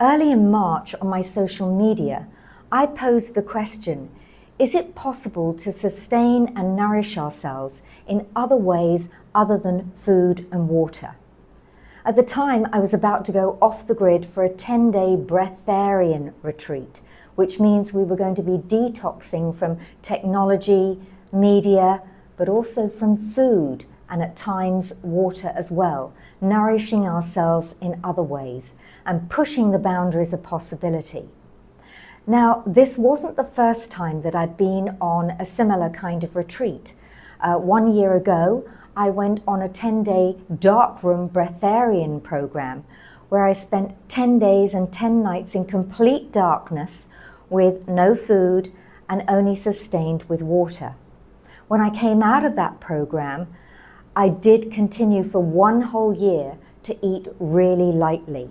Early in March on my social media, I posed the question, is it possible to sustain and nourish ourselves in other ways other than food and water? At the time, I was about to go off the grid for a 10-day breatharian retreat, which means we were going to be detoxing from technology, media, but also from food and at times water as well, nourishing ourselves in other ways and pushing the boundaries of possibility. Now, this wasn't the first time that I'd been on a similar kind of retreat. 1 year ago, I went on a 10-day darkroom breatharian program where I spent 10 days and 10 nights in complete darkness with no food and only sustained with water. When I came out of that program, I did continue for 1 whole year to eat really lightly.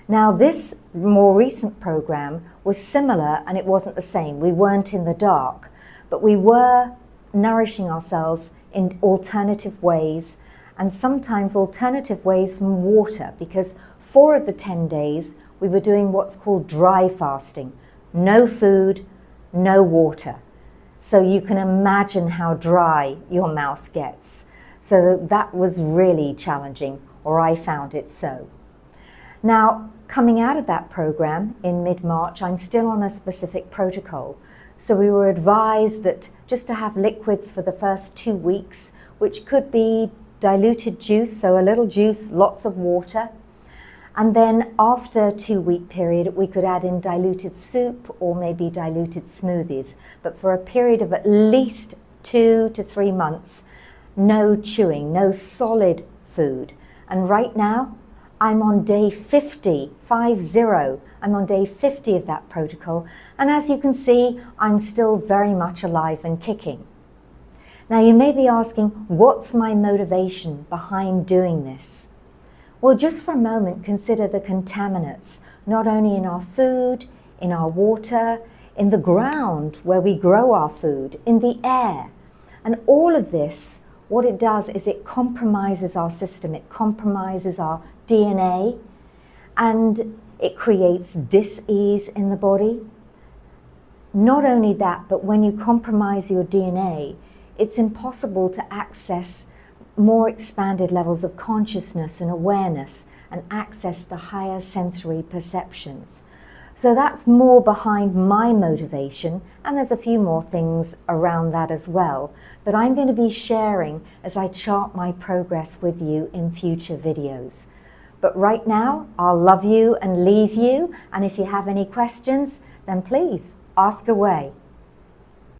Now, this more recent program was similar and it wasn't the same. We weren't in the dark, but we were nourishing ourselves in alternative ways, and sometimes alternative ways from water, because 4 of the 10 days we were doing what's called dry fasting. No food, no water. So you can imagine how dry your mouth gets. So that was really challenging, or I found it so. Now, coming out of that program in mid-March, I'm still on a specific protocol. So we were advised that just to have liquids for the first 2 weeks, which could be diluted juice, so a little juice, lots of water. And then after a 2-week period, we could add in diluted soup or maybe diluted smoothies. But for a period of at least 2 to 3 months, no chewing, no solid food. And right now, I'm on day 50, 50. I'm on day 50 of that protocol. And as you can see, I'm still very much alive and kicking. Now you may be asking, what's my motivation behind doing this? Well, just for a moment, consider the contaminants, not only in our food, in our water, in the ground where we grow our food, in the air. And all of this, what it does is it compromises our system, it compromises our DNA, and it creates dis-ease in the body. Not only that, but when you compromise your DNA, it's impossible to access more expanded levels of consciousness and awareness and access the higher sensory perceptions. So that's more behind my motivation, and there's a few more things around that as well that I'm going to be sharing as I chart my progress with you in future videos. But right now, I'll love you and leave you, and if you have any questions, then please ask away.